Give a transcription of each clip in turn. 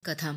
कथा।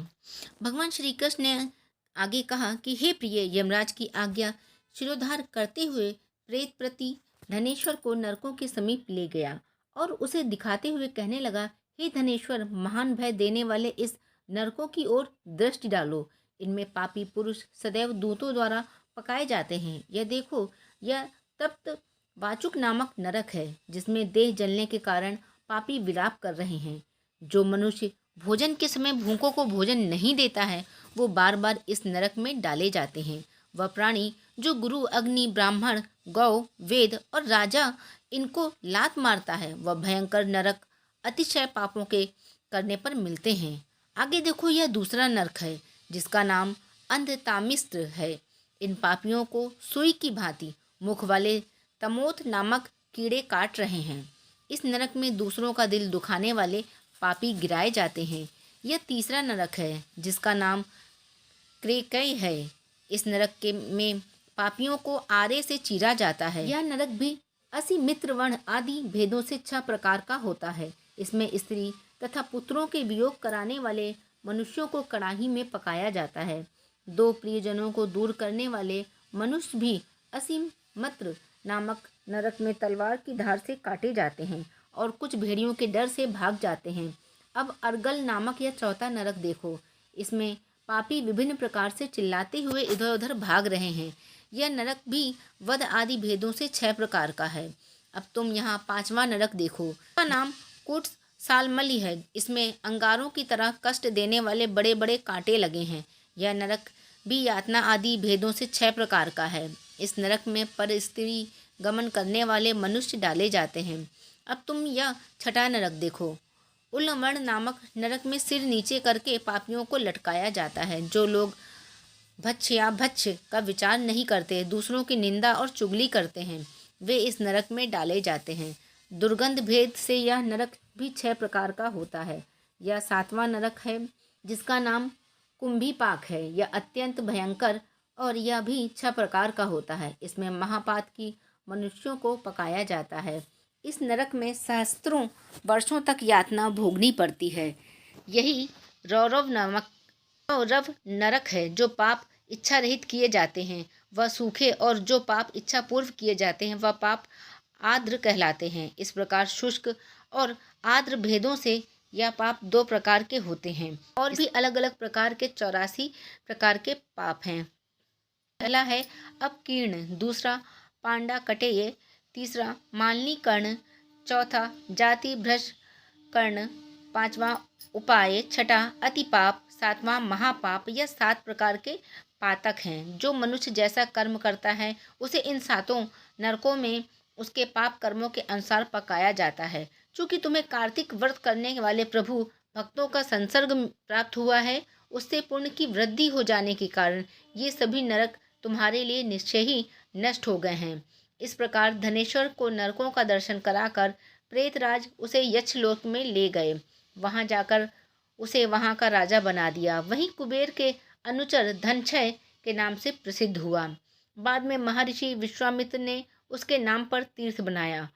भगवान श्री कृष्ण ने आगे कहा कि हे प्रिय, यमराज की आज्ञा शिरोधार करते हुए प्रेत प्रति धनेश्वर को नरकों के समीप ले गया और उसे दिखाते हुए कहने लगा, हे धनेश्वर, महान भय देने वाले इस नरकों की ओर दृष्टि डालो। इनमें पापी पुरुष सदैव दूतों द्वारा पकाए जाते हैं। यह देखो, यह तप्त वाचुक नामक नरक है, जिसमें देह जलने के कारण पापी विलाप कर रहे हैं। जो मनुष्य भोजन के समय भूखों को भोजन नहीं देता है, वो बार बार इस नरक में डाले जाते हैं। वह प्राणी जो गुरु, अग्नि, ब्राह्मण, गौ, वेद और राजा इनको लात मारता है, वह भयंकर नरक अतिशय पापों के करने पर मिलते हैं। आगे देखो, यह दूसरा नरक है जिसका नाम अंधतामिस्त्र है। इन पापियों को सुई की भांति मुख वाले तमोथ नामक कीड़े काट रहे हैं। इस नरक में दूसरों का दिल दुखाने वाले पापी गिराए जाते हैं। यह तीसरा नरक है जिसका नाम क्रेकई है। इस नरक के में पापियों को आरे से चीरा जाता है। यह नरक भी असी मित्र वर्ण आदि भेदों से 6 प्रकार का होता है। इसमें स्त्री तथा पुत्रों के वियोग कराने वाले मनुष्यों को कड़ाही में पकाया जाता है। 2 प्रियजनों को दूर करने वाले मनुष्य भी असीम मत्र नामक नरक में तलवार की धार से काटे जाते हैं और कुछ भेड़ियों के डर से भाग जाते हैं। अब अर्गल नामक यह चौथा नरक देखो। इसमें पापी विभिन्न प्रकार से चिल्लाते हुए इधर उधर भाग रहे हैं। यह नरक भी वध आदि भेदों से 6 प्रकार का है। अब तुम यहाँ 5वां नरक देखो। इसका नाम कुट सालमली है। इसमें अंगारों की तरह कष्ट देने वाले बड़े बड़े कांटे लगे हैं। यह नरक भी यातना आदि भेदों से 6 प्रकार का है। इस नरक में पर स्त्री गमन करने वाले मनुष्य डाले जाते हैं। अब तुम यह 6वां नरक देखो। उल्लमण नामक नरक में सिर नीचे करके पापियों को लटकाया जाता है। जो लोग भक्ष्य या भक्ष्य का विचार नहीं करते, दूसरों की निंदा और चुगली करते हैं, वे इस नरक में डाले जाते हैं। दुर्गंध भेद से यह नरक भी 6 प्रकार का होता है। यह 7वां नरक है जिसका नाम कुंभीपाक है। यह अत्यंत भयंकर और यह भी 6 प्रकार का होता है। इसमें महापात की मनुष्यों को पकाया जाता है। इस नरक में सहस्त्रों वर्षों तक यातना भोगनी पड़ती है। यही रौरव नामक रव नरक है। जो पाप इच्छा रहित किए जाते हैं वह सूखे, और जो पाप इच्छा पूर्व किए जाते हैं वह पाप आर्द्र कहलाते हैं। इस प्रकार शुष्क और आर्द्र भेदों से यह पाप 2 प्रकार के होते हैं और भी अलग अलग प्रकार के 84 प्रकार के पाप हैं। पहला है अपकीर्ण, दूसरा पांडा कटेय, तीसरा मालनी कर्ण, चौथा जाति भ्रष्ट कर्ण, 5वां उपाय, 6ठा अतिपाप, 7वां महापाप। यह 7 प्रकार के पातक हैं। जो मनुष्य जैसा कर्म करता है उसे इन 7 नरकों में उसके पाप कर्मों के अनुसार पकाया जाता है। चूँकि तुम्हें कार्तिक व्रत करने वाले प्रभु भक्तों का संसर्ग प्राप्त हुआ है, उससे पुण्य की वृद्धि हो जाने के कारण ये सभी नरक तुम्हारे लिए निश्चय ही नष्ट हो गए हैं। इस प्रकार धनेश्वर को नरकों का दर्शन कराकर प्रेतराज उसे यक्षलोक में ले गए। वहां जाकर उसे वहां का राजा बना दिया। वहीं कुबेर के अनुचर धनक्षय के नाम से प्रसिद्ध हुआ। बाद में महर्षि विश्वामित्र ने उसके नाम पर तीर्थ बनाया।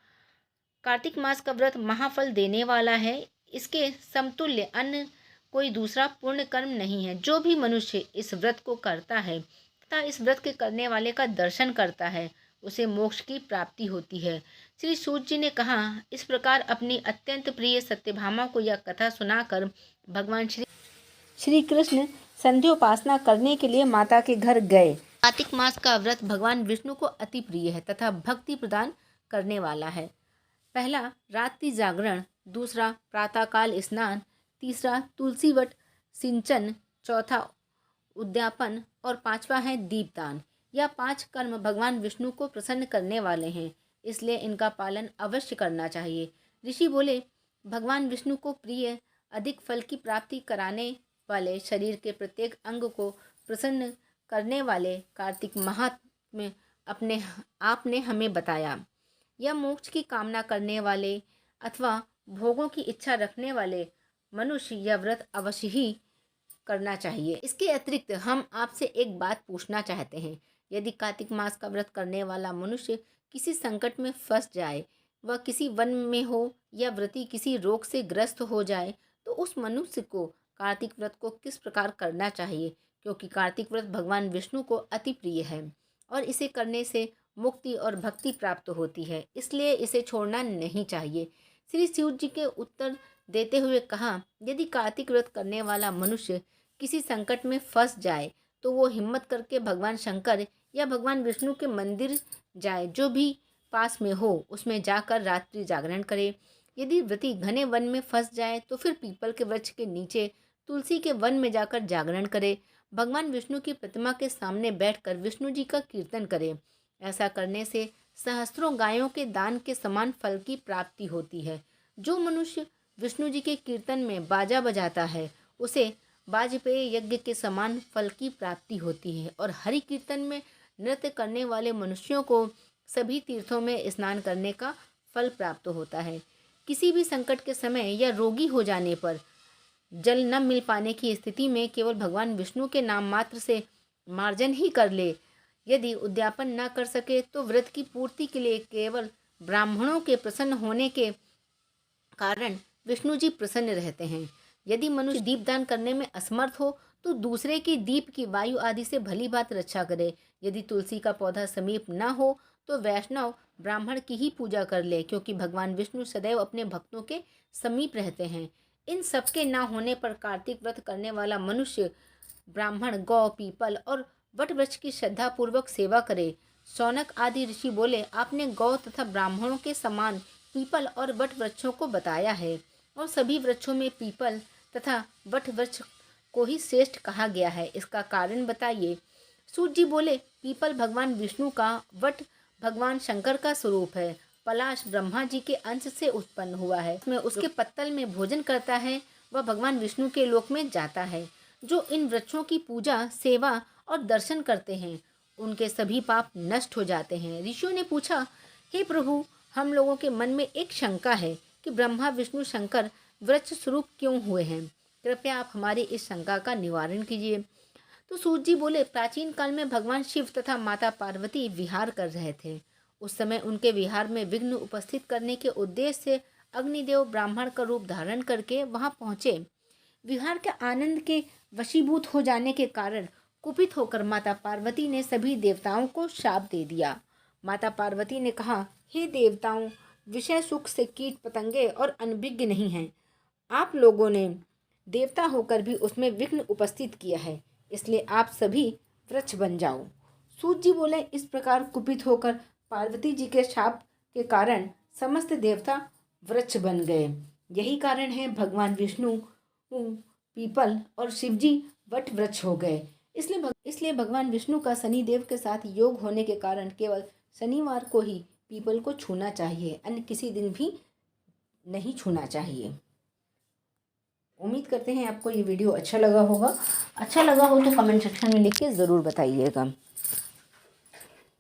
कार्तिक मास का व्रत महाफल देने वाला है। इसके समतुल्य अन्य कोई दूसरा पुण्य कर्म नहीं है। जो भी मनुष्य इस व्रत को करता है तथा इस व्रत के करने वाले का दर्शन करता है, उसे मोक्ष की प्राप्ति होती है। श्री सूत जी ने कहा, इस प्रकार अपनी अत्यंत प्रिय सत्यभामा को यह कथा सुनाकर भगवान श्री कृष्ण संध्योपासना करने के लिए माता के घर गए। कार्तिक मास का व्रत भगवान विष्णु को अति प्रिय है तथा भक्ति प्रदान करने वाला है। पहला रात्रि जागरण, दूसरा प्रातःकाल स्नान, तीसरा तुलसीवट सिंचन, चौथा उद्यापन और 5वां है दीपदान। यह 5 कर्म भगवान विष्णु को प्रसन्न करने वाले हैं, इसलिए इनका पालन अवश्य करना चाहिए। ऋषि बोले, भगवान विष्णु को प्रिय अधिक फल की प्राप्ति कराने वाले, शरीर के प्रत्येक अंग को प्रसन्न करने वाले कार्तिक महात्म्य अपने आपने हमें बताया। यह मोक्ष की कामना करने वाले अथवा भोगों की इच्छा रखने वाले मनुष्य यह व्रत अवश्य ही करना चाहिए। इसके अतिरिक्त हम आपसे एक बात पूछना चाहते हैं। यदि कार्तिक मास का व्रत करने वाला मनुष्य किसी संकट में फंस जाए, वह किसी वन में हो या व्रती किसी रोग से ग्रस्त हो जाए, तो उस मनुष्य को कार्तिक व्रत को किस प्रकार करना चाहिए, क्योंकि कार्तिक व्रत भगवान विष्णु को अति प्रिय है और इसे करने से मुक्ति और भक्ति प्राप्त होती है, इसलिए इसे छोड़ना नहीं चाहिए। श्री शिव जी के उत्तर देते हुए कहा, यदि कार्तिक व्रत करने वाला मनुष्य किसी संकट में फंस जाए तो वो हिम्मत करके भगवान शंकर या भगवान विष्णु के मंदिर जाए, जो भी पास में हो उसमें जाकर रात्रि जागरण करे। यदि व्रती घने वन में फंस जाए तो फिर पीपल के वृक्ष के नीचे तुलसी के वन में जाकर जागरण करे। भगवान विष्णु की प्रतिमा के सामने बैठकर विष्णु जी का कीर्तन करे। ऐसा करने से सहस्त्रों गायों के दान के समान फल की प्राप्ति होती है। जो मनुष्य विष्णु जी के कीर्तन में बाजा बजाता है उसे वाजपेय यज्ञ के समान फल की प्राप्ति होती है और हरि कीर्तन में नृत्य करने वाले मनुष्यों को सभी तीर्थों में स्नान करने का फल प्राप्त होता है। किसी भी संकट के समय या रोगी हो जाने पर जल न मिल पाने की स्थिति में केवल भगवान विष्णु के नाम मात्र से मार्जन ही कर ले। यदि उद्यापन न कर सके तो व्रत की पूर्ति के लिए केवल ब्राह्मणों के प्रसन्न होने के कारण विष्णु जी प्रसन्न रहते हैं। यदि मनुष्य दीपदान करने में असमर्थ हो तो दूसरे की दीप की वायु आदि से भली बात रक्षा करे। यदि तुलसी का पौधा समीप न हो तो वैष्णव ब्राह्मण की ही पूजा कर ले, क्योंकि भगवान विष्णु सदैव अपने भक्तों के समीप रहते हैं। इन सबके न होने पर कार्तिक व्रत करने वाला मनुष्य ब्राह्मण, गौ, पीपल और वट वृक्ष की श्रद्धापूर्वक सेवा करे। शौनक आदि ऋषि बोले, आपने गौ तथा ब्राह्मणों के समान पीपल और वट वृक्षों को बताया है और सभी वृक्षों में पीपल तथा वट वृक्ष को ही श्रेष्ठ कहा गया है, इसका कारण बताइए। सूत जी बोले, पीपल भगवान विष्णु का, वट भगवान शंकर का स्वरूप है। पलाश ब्रह्मा जी के अंश से उत्पन्न हुआ है, उसमें उसके पत्तल में भोजन करता है वह भगवान विष्णु के लोक में जाता है। जो इन वृक्षों की पूजा, सेवा और दर्शन करते हैं उनके सभी पाप नष्ट हो जाते हैं। ऋषियों ने पूछा, हे प्रभु, हम लोगों के मन में एक शंका है कि ब्रह्मा विष्णु शंकर वृक्ष स्वरूप क्यों हुए हैं, कृपया आप हमारी इस शंका का निवारण कीजिए। तो सूत जी बोले, प्राचीन काल में भगवान शिव तथा माता पार्वती विहार कर रहे थे। उस समय उनके विहार में विघ्न उपस्थित करने के उद्देश्य से अग्निदेव ब्राह्मण का रूप धारण करके वहां पहुंचे। विहार के आनंद के वशीभूत हो जाने के कारण कुपित होकर माता पार्वती ने सभी देवताओं को शाप दे दिया। माता पार्वती ने कहा, हे देवताओं, विषय सुख से कीट पतंगे और अनभिज्ञ नहीं हैं। आप लोगों ने देवता होकर भी उसमें विघ्न उपस्थित किया है, इसलिए आप सभी वृक्ष बन जाओ। सूत जी बोले, इस प्रकार कुपित होकर पार्वती जी के शाप के कारण समस्त देवता वृक्ष बन गए। यही कारण है भगवान विष्णु पीपल और शिवजी वट वृक्ष हो गए। इसलिए भगवान विष्णु का शनिदेव के साथ योग होने के कारण केवल शनिवार को ही पीपल को छूना चाहिए, अन्य किसी दिन भी नहीं छूना चाहिए। उम्मीद करते हैं आपको ये वीडियो अच्छा लगा होगा। अच्छा लगा हो तो कमेंट सेक्शन में लिख के ज़रूर बताइएगा।